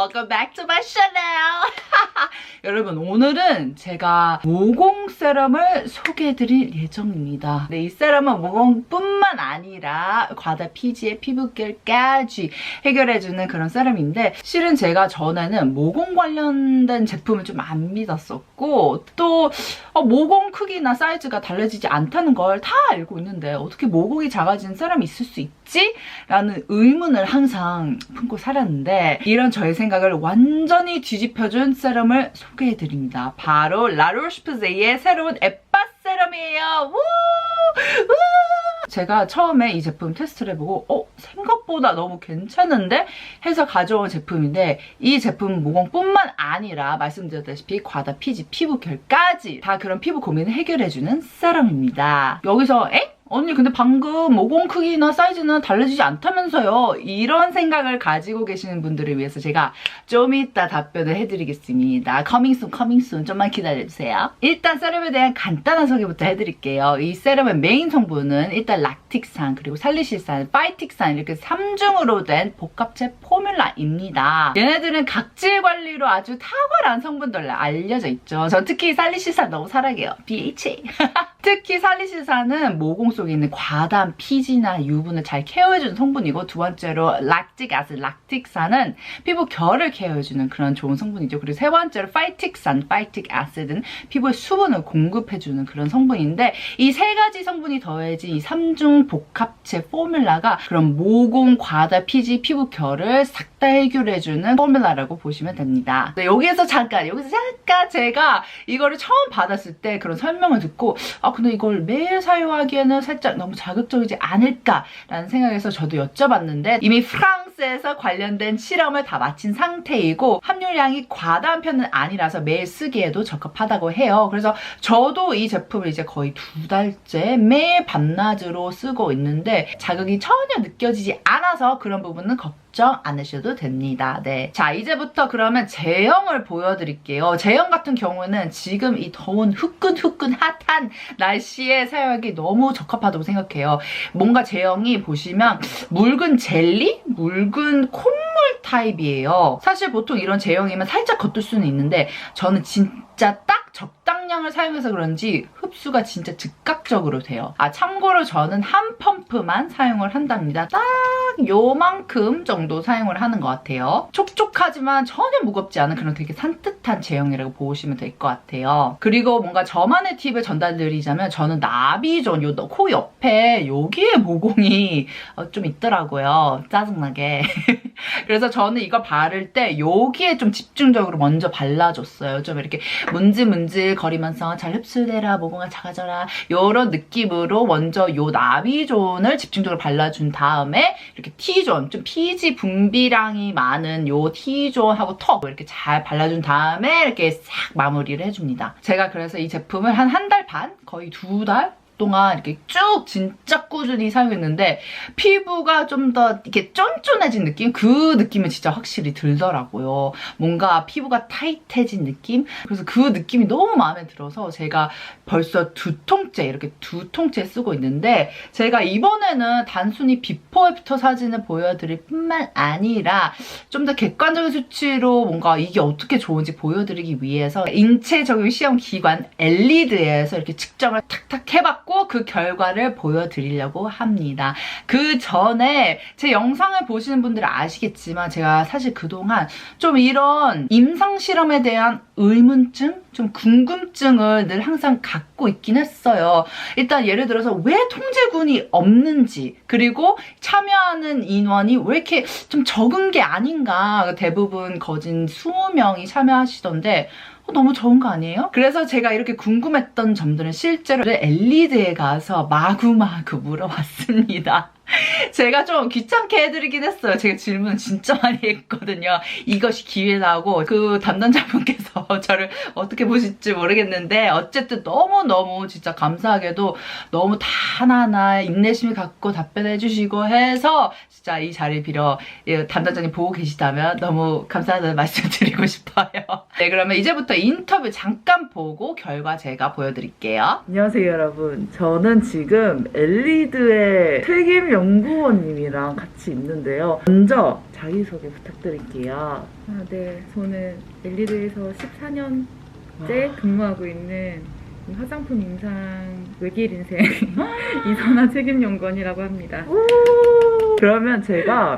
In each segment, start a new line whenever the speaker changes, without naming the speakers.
Welcome back to my channel. 여러분, 오늘은 제가 모공 세럼을 소개해드릴 예정입니다. 네, 이 세럼은 모공뿐만 아니라 과다 피지의 피부결까지 해결해주는 그런 세럼인데, 실은 제가 전에는 모공 관련된 제품을 좀 안 믿었었고, 또 모공 크기나 사이즈가 달라지지 않다는 걸 다 알고 있는데 어떻게 모공이 작아진 세럼이 있을 수 있지? 라는 의문을 항상 품고 살았는데, 이런 저의 생각을 완전히 뒤집혀준 세럼을 소개해드립니다. 바로 라로시푸제이의 새로운 에빠 세럼이에요. 우! 제가 처음에 이 제품 테스트를 해보고 생각보다 너무 괜찮은데 해서 가져온 제품인데, 이 제품은 모공뿐만 아니라 말씀드렸다시피 과다 피지, 피부결까지 다 그런 피부 고민을 해결해주는 세럼입니다. 여기서 언니 근데 방금 모공 크기나 사이즈는 달라지지 않다면서요? 이런 생각을 가지고 계시는 분들을 위해서 제가 좀 이따 답변을 해드리겠습니다. Coming soon. 좀만 기다려주세요. 일단 세럼에 대한 간단한 소개부터 해드릴게요. 이 세럼의 메인 성분은 일단 락틱산, 그리고 살리실산, 파이틱산 이렇게 3중으로 된 복합체 포뮬라입니다. 얘네들은 각질 관리로 아주 탁월한 성분들로 알려져 있죠. 전 특히 살리실산 너무 사랑해요. BHA. 특히 살리실산은 모공 속에 있는 과다한 피지나 유분을 잘 케어해주는 성분이고, 두 번째로 락틱 아시드, 락틱산은 피부 결을 케어해주는 그런 좋은 성분이죠. 그리고 세 번째로 파이틱산, 파이틱 아시드는 피부에 수분을 공급해주는 그런 성분인데, 이 세 가지 성분이 더해진 이 3중 복합체 포뮬라가 그런 모공, 과다 피지, 피부 결을 싹 다 해결해주는 포뮬라라고 보시면 됩니다. 네, 여기서 잠깐 제가 이거를 처음 받았을 때 그런 설명을 듣고 근데 이걸 매일 사용하기에는 살짝 너무 자극적이지 않을까라는 생각에서 저도 여쭤봤는데, 이미 프랑스에서 관련된 실험을 다 마친 상태이고 함유량이 과다한 편은 아니라서 매일 쓰기에도 적합하다고 해요. 그래서 저도 이 제품을 이제 거의 2달째 매일 밤낮으로 쓰고 있는데 자극이 전혀 느껴지지 않아서 그런 부분은 걱정 안 하셔도 됩니다. 네. 자, 이제부터 그러면 제형을 보여드릴게요. 제형 같은 경우는 지금 이 더운 후끈후끈 핫한 날씨에 사용하기 너무 적합하다고 생각해요. 뭔가 제형이 보시면 묽은 젤리? 묽은 콧물 타입이에요. 사실 보통 이런 제형이면 살짝 겉돌 수는 있는데, 저는 진짜 딱 적당량을 사용해서 그런지 흡수가 진짜 즉각적으로 돼요. 참고로 저는 한 펌프만 사용을 한답니다. 딱 요만큼 정도 사용을 하는 것 같아요. 촉촉하지만 전혀 무겁지 않은 그런 되게 산뜻한 제형이라고 보시면 될 것 같아요. 그리고 뭔가 저만의 팁을 전달드리자면, 저는 나비존, 요 코 옆에 여기에 모공이 좀 있더라고요. 짜증나게. 그래서 저는 이거 바를 때 여기에 좀 집중적으로 먼저 발라줬어요. 좀 이렇게 문질문질 거리면서 잘 흡수되라, 모공아 작아져라, 이런 느낌으로 먼저 요 나비존을 집중적으로 발라준 다음에 이렇게 T존, 좀 피지 분비량이 많은 요 T존하고 턱 이렇게 잘 발라준 다음에 이렇게 싹 마무리를 해줍니다. 제가 그래서 이 제품을 한 달 반? 거의 2달? 동안 이렇게 쭉 진짜 꾸준히 사용했는데 피부가 좀 더 이렇게 쫀쫀해진 느낌? 그 느낌은 진짜 확실히 들더라고요. 뭔가 피부가 타이트해진 느낌? 그래서 그 느낌이 너무 마음에 들어서 제가 벌써 2통째, 이렇게 2통째 쓰고 있는데, 제가 이번에는 단순히 비포 애프터 사진을 보여드릴 뿐만 아니라 좀 더 객관적인 수치로 뭔가 이게 어떻게 좋은지 보여드리기 위해서 인체 적용 시험 기관 엘리드에서 이렇게 측정을 탁탁 해봤고 그 결과를 보여드리려고 합니다. 그 전에 제 영상을 보시는 분들은 아시겠지만, 제가 사실 그동안 좀 이런 임상 실험에 대한 의문증? 좀 궁금증을 늘 항상 갖고 있긴 했어요. 일단 예를 들어서 왜 통제군이 없는지, 그리고 참여하는 인원이 왜 이렇게 좀 적은 게 아닌가. 대부분 거진 20명이 참여하시던데 너무 적은 거 아니에요? 그래서 제가 이렇게 궁금했던 점들은 실제로 엘리드에 가서 마구마구 물어봤습니다. 제가 좀 귀찮게 해드리긴 했어요. 제가 질문을 진짜 많이 했거든요. 이것이 기회라고 그 담당자분께서 저를 어떻게 보실지 모르겠는데, 어쨌든 너무너무 진짜 감사하게도 너무 다 하나하나 인내심을 갖고 답변해 주시고 해서 진짜 이 자리를 빌어 담당자님 보고 계시다면 너무 감사하다는 말씀 드리고 싶어요. 네, 그러면 이제부터 인터뷰 잠깐 보고 결과 제가 보여드릴게요. 안녕하세요, 여러분. 저는 지금 엘리드의 책임 연구원님이랑 같이 있는데요. 먼저 자기소개 부탁드릴게요.
네. 저는 엘리드에서 14년째 근무하고 있는 이 화장품 임상 외길 인생 이선아 책임연구원이라고 합니다.
그러면 제가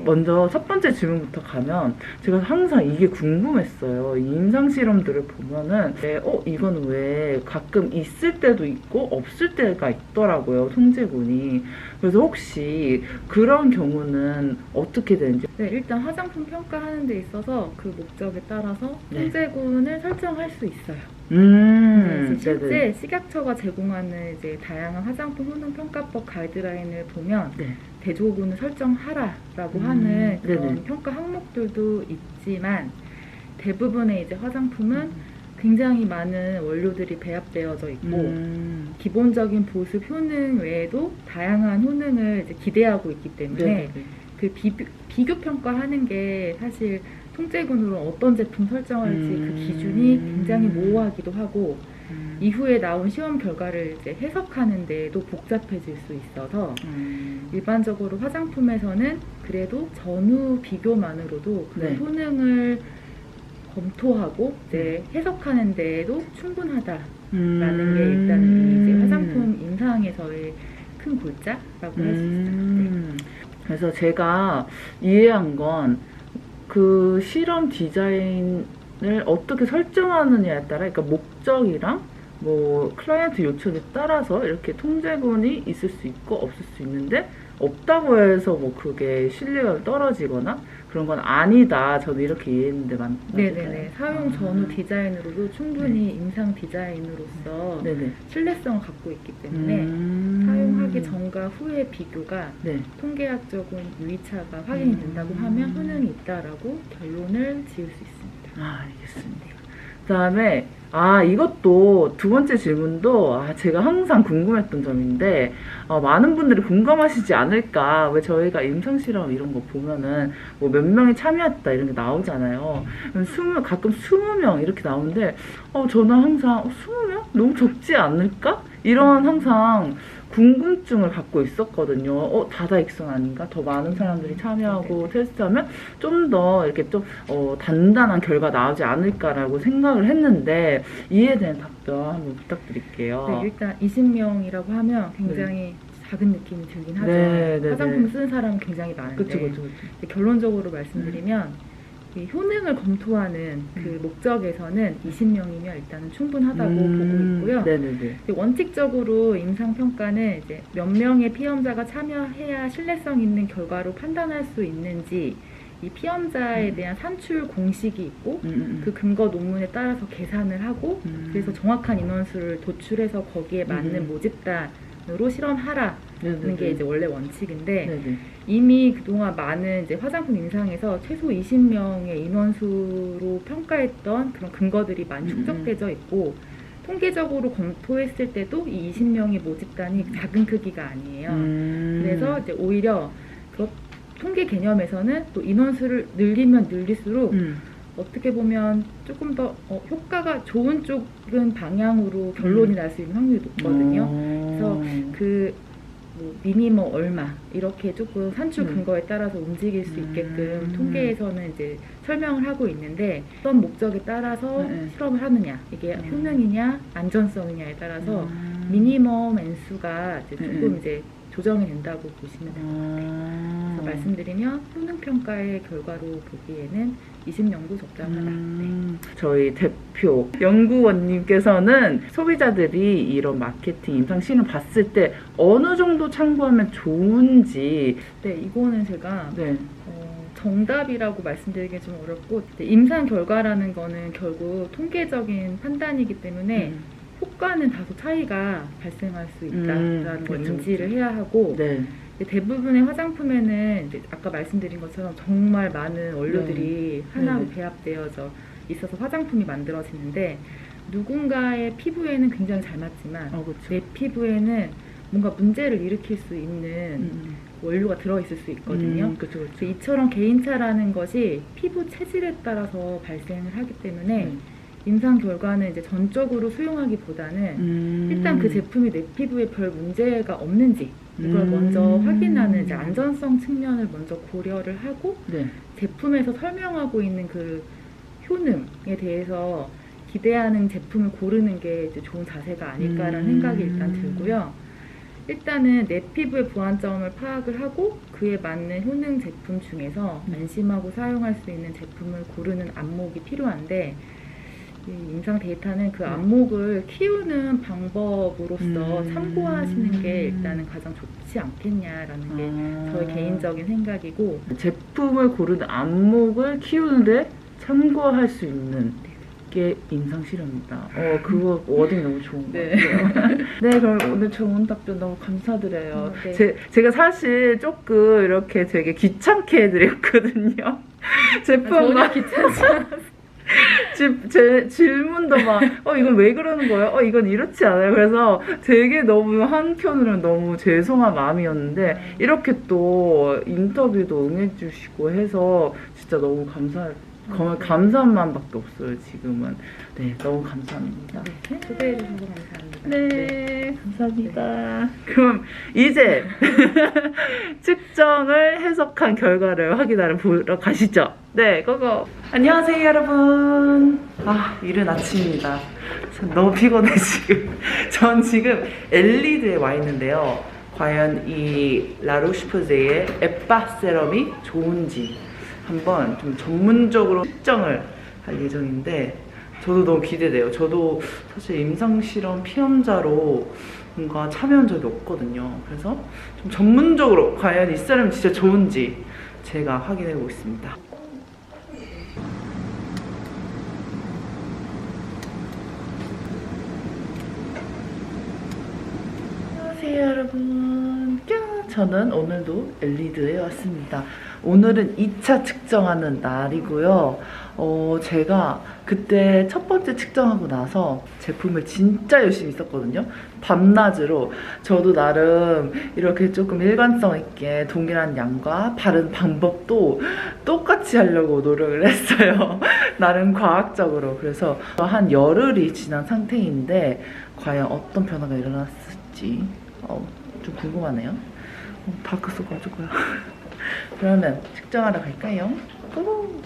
먼저 첫 번째 질문부터 가면 제가 항상 이게 궁금했어요. 이 임상 실험들을 보면은 이건 왜 가끔 있을 때도 있고 없을 때가 있더라고요. 통제군이. 그래서 혹시 그런 경우는 어떻게 되는지?
네, 일단 화장품 평가하는 데 있어서 그 목적에 따라서
네.
통제군을 설정할 수 있어요. 네, 실제
네네.
식약처가 제공하는 이제 다양한 화장품 효능 평가법 가이드라인을 보면
네.
대조군을 설정하라라고 하는 그런
네네.
평가 항목들도 있지만 대부분의 이제 화장품은 굉장히 많은 원료들이 배합되어져 있고 기본적인 보습 효능 외에도 다양한 효능을 이제 기대하고 있기 때문에
네네.
그 비교 평가하는 게 사실 통제군으로 어떤 제품 설정할지 그 기준이 굉장히 모호하기도 하고 이후에 나온 시험 결과를 이제 해석하는 데에도 복잡해질 수 있어서 일반적으로 화장품에서는 그래도 전후 비교만으로도 그
네.
효능을 검토하고 이제 해석하는 데에도 충분하다라는 게 일단 이제 화장품 임상에서의 큰 골자라고 할 수 있어요. 네.
그래서 제가 이해한 건 그 실험 디자인을 어떻게 설정하느냐에 따라, 그러니까 목적이랑 뭐 클라이언트 요청에 따라서 이렇게 통제군이 있을 수 있고 없을 수 있는데, 없다고 해서 뭐 그게 신뢰가 떨어지거나 그런 건 아니다. 저도 이렇게 이해했는데
네네네. 사용 전후 디자인으로도 충분히 임상 디자인으로서
네네.
신뢰성을 갖고 있기 때문에 사용하기 전과 후의 비교가
네.
통계학적인 유의차가 확인이 된다고 하면 효능이 있다라고 결론을 지을 수 있습니다.
알겠습니다. 그 다음에 이것도 두 번째 질문도 제가 항상 궁금했던 점인데, 많은 분들이 공감하시지 않을까. 왜 저희가 임상실험 이런 거 보면은 뭐 몇 명이 참여했다 이런 게 나오잖아요. 가끔 20명 이렇게 나오는데 저는 항상 20명? 너무 적지 않을까? 이런 항상 궁금증을 갖고 있었거든요. 다다익선 아닌가? 더 많은 사람들이 참여하고 테스트하면 좀 더 이렇게 좀 단단한 결과 나오지 않을까라고 생각을 했는데, 이에 대한 답변 한번 부탁드릴게요.
네, 일단 20명이라고 하면 굉장히 작은 느낌이 들긴 하죠.
네, 네,
화장품
네.
쓰는 사람은 굉장히 많은데
그쵸.
결론적으로 말씀드리면 이 효능을 검토하는 그 목적에서는 20명이면 일단은 충분하다고 보고 있고요.
네네네.
원칙적으로 임상평가는 이제 몇 명의 피험자가 참여해야 신뢰성 있는 결과로 판단할 수 있는지, 이 피험자에 대한 산출 공식이 있고 그 근거 논문에 따라서 계산을 하고 그래서 정확한 인원수를 도출해서 거기에 맞는 모집단으로 실험하라는 게 이제 원래 원칙인데,
네네.
이미 그동안 많은 이제 화장품 임상에서 최소 20명의 인원수로 평가했던 그런 근거들이 많이 축적되어 있고, 통계적으로 검토했을 때도 이 20명의 모집단이 작은 크기가 아니에요. 그래서 이제 오히려 그 통계 개념에서는 또 인원수를 늘리면 늘릴수록 어떻게 보면 조금 더 효과가 좋은 쪽은 방향으로 결론이 날 수 있는 확률이 높거든요. 그래서 뭐 미니멈 얼마 이렇게 조금 산출 근거에 따라서 움직일 수 있게끔 통계에서는 이제 설명을 하고 있는데, 어떤 목적에 따라서 실험을 하느냐, 이게 효능이냐 안전성이냐에 따라서 미니멈 N수가 이제 조금 이제 조정이 된다고 보시면 됩니다. 그래서 말씀드리면 효능평가의 결과로 보기에는 20명도 적당하다.
저희 대표 연구원님께서는 소비자들이 이런 마케팅 임상 실험 봤을 때 어느 정도 참고하면 좋은지.
네, 이거는 제가 정답이라고 말씀드리기 좀 어렵고, 임상 결과라는 거는 결국 통계적인 판단이기 때문에 효과는 다소 차이가 발생할 수 있다라는 걸 인지를 해야 하고, 대부분의 화장품에는 이제 아까 말씀드린 것처럼 정말 많은 원료들이 하나로 배합되어져 있어서 화장품이 만들어지는데, 누군가의 피부에는 굉장히 잘 맞지만 내 피부에는 뭔가 문제를 일으킬 수 있는 원료가 들어있을 수 있거든요.
그쵸.
이처럼 개인차라는 것이 피부 체질에 따라서 발생을 하기 때문에 임상 결과는 이제 전적으로 수용하기보다는 일단 그 제품이 내 피부에 별 문제가 없는지 이걸 먼저 확인하는 이제 안전성 측면을 먼저 고려를 하고
네.
제품에서 설명하고 있는 그 효능에 대해서 기대하는 제품을 고르는 게 이제 좋은 자세가 아닐까라는 생각이 일단 들고요. 일단은 내 피부의 보완점을 파악을 하고 그에 맞는 효능 제품 중에서 안심하고 사용할 수 있는 제품을 고르는 안목이 필요한데 이 임상 데이터는 그 안목을 키우는 방법으로서 참고하시는 게 일단은 가장 좋지 않겠냐라는 게 저의 개인적인 생각이고,
제품을 고르는 안목을 키우는데 참고할 수 있는 게 임상 실험이다. 그거 워딩 너무 좋은 것 같아요. 네, 그럼 오늘 좋은 답변 너무 감사드려요.
네.
제가 사실 조금 이렇게 되게 귀찮게 해드렸거든요. 제품과
귀찮지 않았어요.
제 질문도 막 이건 왜 그러는 거예요? 이건 이렇지 않아요. 그래서 되게 너무 한편으로는 너무 죄송한 마음이었는데 이렇게 또 인터뷰도 응해주시고 해서 진짜 너무 감사한 마음밖에 없어요, 지금은. 네, 너무 감사합니다.
네, 초대해주셔서 감사합니다.
네, 감사합니다. 그럼 이제 측정을 해석한 결과를 확인하러 보러 가시죠. 네, 고고. 안녕하세요, 여러분. 이른 아침입니다. 너무 피곤해, 지금. 전 지금 엘리드에 와 있는데요. 과연 이 라로슈포제의 에빠 세럼이 좋은지 한번 좀 전문적으로 측정을 할 예정인데 저도 너무 기대돼요. 저도 사실 임상실험 피험자로 뭔가 참여한 적이 없거든요. 그래서 좀 전문적으로 과연 이 세럼이 진짜 좋은지 제가 확인해 보겠습니다. 안녕하세요, 여러분. 저는 오늘도 엘리드에 왔습니다. 오늘은 2차 측정하는 날이고요. 제가 그때 첫 번째 측정하고 나서 제품을 진짜 열심히 썼거든요. 밤낮으로. 저도 나름 이렇게 조금 일관성 있게 동일한 양과 바른 방법도 똑같이 하려고 노력을 했어요. 나름 과학적으로. 그래서 한 열흘이 지난 상태인데 과연 어떤 변화가 일어났을지 좀 궁금하네요. 다크서클 어쩔 거야. 그러면 측정하러 갈까요? 고!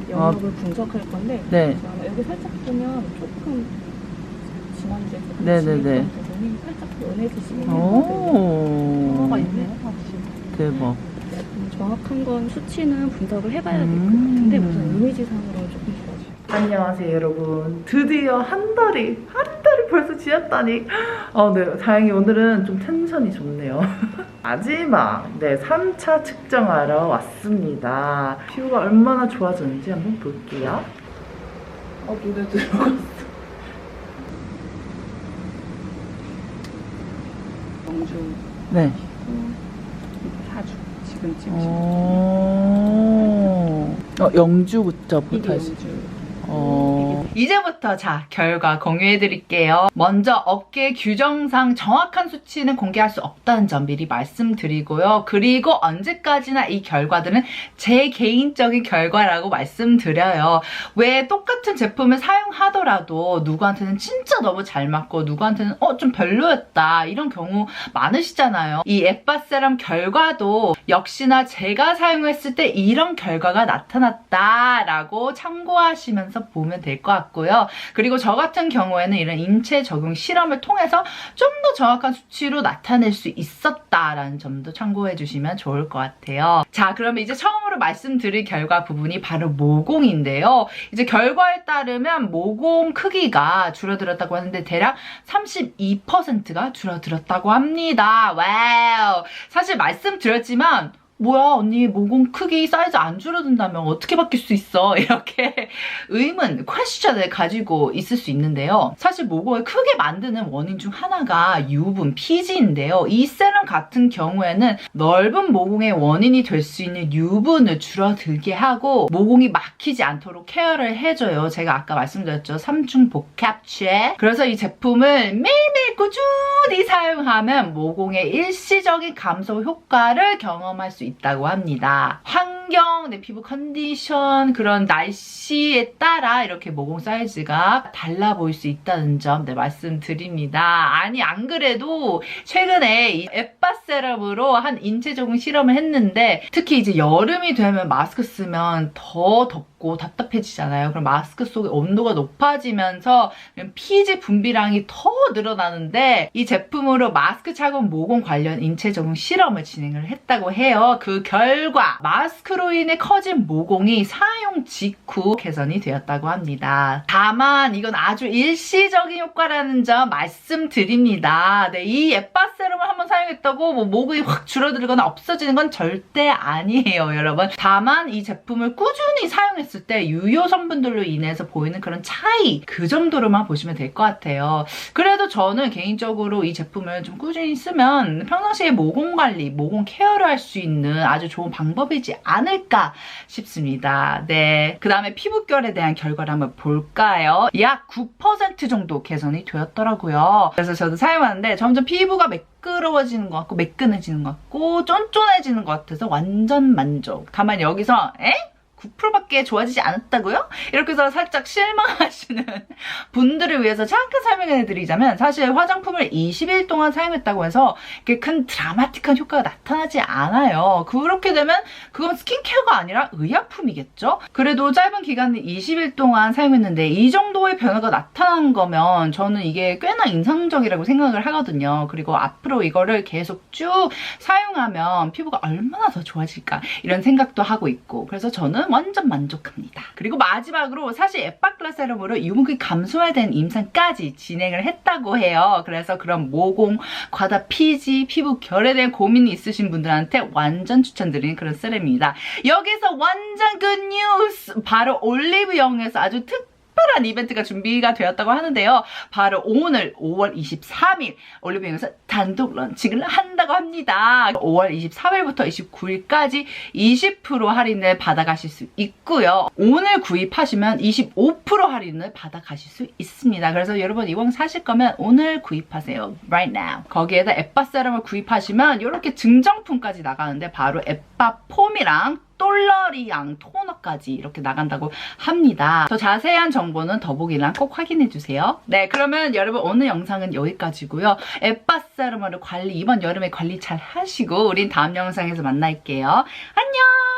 영역을 분석할 건데
네.
여기 살짝 보면 조금 진한데
네네네.
부분이 살짝 연해지시긴
오.
뭐가 있네요, 확실히.
대박.
정확한 건 수치는 분석을 해봐야 될 것 같은데 우선 이미지상으로 조금 좋아져요.
안녕하세요, 여러분. 드디어 한 달이 벌써 지났다니. 네, 다행히 오늘은 좀 텐션이 좋네요. 마지막 3차 측정하러 왔습니다. 피부가 얼마나 좋아졌는지 한번 볼게요. 눈에 들어갔어.
영주
네.
사주 지금
영주부터
이게
다시.
영주.
이제부터 결과 공유해 드릴게요. 먼저 업계 규정상 정확한 수치는 공개할 수 없다는 점 미리 말씀드리고요. 그리고 언제까지나 이 결과들은 제 개인적인 결과라고 말씀드려요. 왜 똑같은 제품을 사용하더라도 누구한테는 진짜 너무 잘 맞고 누구한테는 좀 별로였다 이런 경우 많으시잖아요. 이 에빠세럼 결과도 역시나 제가 사용했을 때 이런 결과가 나타났다라고 참고하시면서 보면 될 것 같고요. 그리고 저 같은 경우에는 이런 인체 적용 실험을 통해서 좀 더 정확한 수치로 나타낼 수 있었다라는 점도 참고해 주시면 좋을 것 같아요. 자, 그러면 이제 처음으로 말씀드릴 결과 부분이 바로 모공인데요. 이제 결과에 따르면 모공 크기가 줄어들었다고 하는데 대략 32%가 줄어들었다고 합니다. 와우! 사실 말씀드렸지만 뭐야 언니 모공 크기 사이즈 안 줄어든다면 어떻게 바뀔 수 있어? 이렇게 의문, 퀘스천을 가지고 있을 수 있는데요. 사실 모공을 크게 만드는 원인 중 하나가 유분, 피지인데요. 이 세럼 같은 경우에는 넓은 모공의 원인이 될 수 있는 유분을 줄어들게 하고 모공이 막히지 않도록 케어를 해줘요. 제가 아까 말씀드렸죠. 3중 복합체. 그래서 이 제품을 매일매일 꾸준히 사용하면 모공의 일시적인 감소 효과를 경험할 수 있다고 합니다. 환경, 내 피부 컨디션, 그런 날씨에 따라 이렇게 모공 사이즈가 달라 보일 수 있다는 점 말씀드립니다. 아니 안 그래도 최근에 이 에빠 세럼으로 한 인체 적응 실험을 했는데 특히 이제 여름이 되면 마스크 쓰면 더 덥고 답답해지잖아요. 그럼 마스크 속의 온도가 높아지면서 피지 분비량이 더 늘어나는데 이 제품으로 마스크 착용 모공 관련 인체 적응 실험을 진행을 했다고 해요. 그 결과 마스크로 인해 커진 모공이 사용 직후 개선이 되었다고 합니다. 다만 이건 아주 일시적인 효과라는 점 말씀드립니다. 네, 이 에빠 세럼을 한번 사용했다고 뭐 모공이 확 줄어들거나 없어지는 건 절대 아니에요, 여러분. 다만 이 제품을 꾸준히 사용했을 때 유효 성분들로 인해서 보이는 그런 차이, 그 정도로만 보시면 될 것 같아요. 그래도 저는 개인적으로 이 제품을 좀 꾸준히 쓰면 평상시에 모공 관리, 모공 케어를 할 수 있는 아주 좋은 방법이지 않을까 싶습니다. 네, 그 다음에 피부결에 대한 결과를 한번 볼까요? 약 9% 정도 개선이 되었더라고요. 그래서 저도 사용하는데 점점 피부가 매끄러워지는 것 같고 매끈해지는 것 같고 쫀쫀해지는 것 같아서 완전 만족. 다만 여기서 9%밖에 좋아지지 않았다고요? 이렇게 해서 살짝 실망하시는 분들을 위해서 잠깐 설명해드리자면 사실 화장품을 20일 동안 사용했다고 해서 이렇게 큰 드라마틱한 효과가 나타나지 않아요. 그렇게 되면 그건 스킨케어가 아니라 의약품이겠죠? 그래도 짧은 기간에 20일 동안 사용했는데 이 정도의 변화가 나타난 거면 저는 이게 꽤나 인상적이라고 생각을 하거든요. 그리고 앞으로 이거를 계속 쭉 사용하면 피부가 얼마나 더 좋아질까 이런 생각도 하고 있고 그래서 저는 완전 만족합니다. 그리고 마지막으로 사실 에빠클라 세럼으로 유분기 감소에 대한 임상까지 진행을 했다고 해요. 그래서 그런 모공, 과다 피지, 피부 결에 대한 고민이 있으신 분들한테 완전 추천드리는 그런 세럼입니다. 여기서 완전 굿뉴스! 바로 올리브영에서 아주 특별한 이벤트가 준비가 되었다고 하는데요. 바로 오늘 5월 23일 올리브영에서 단독 런칭을 한다고 합니다. 5월 24일부터 29일까지 20% 할인을 받아가실 수 있고요. 오늘 구입하시면 25% 할인을 받아가실 수 있습니다. 그래서 여러분 이왕 사실 거면 오늘 구입하세요. Right now. 거기에다 에빠 세럼을 구입하시면 이렇게 증정품까지 나가는데 바로 에빠 폼이랑 똘러리양 토너까지 이렇게 나간다고 합니다. 더 자세한 정보는 더보기란 꼭 확인해주세요. 네, 그러면 여러분 오늘 영상은 여기까지고요. 에빠 세럼으로 관리, 이번 여름에 관리 잘 하시고 우린 다음 영상에서 만날게요. 안녕!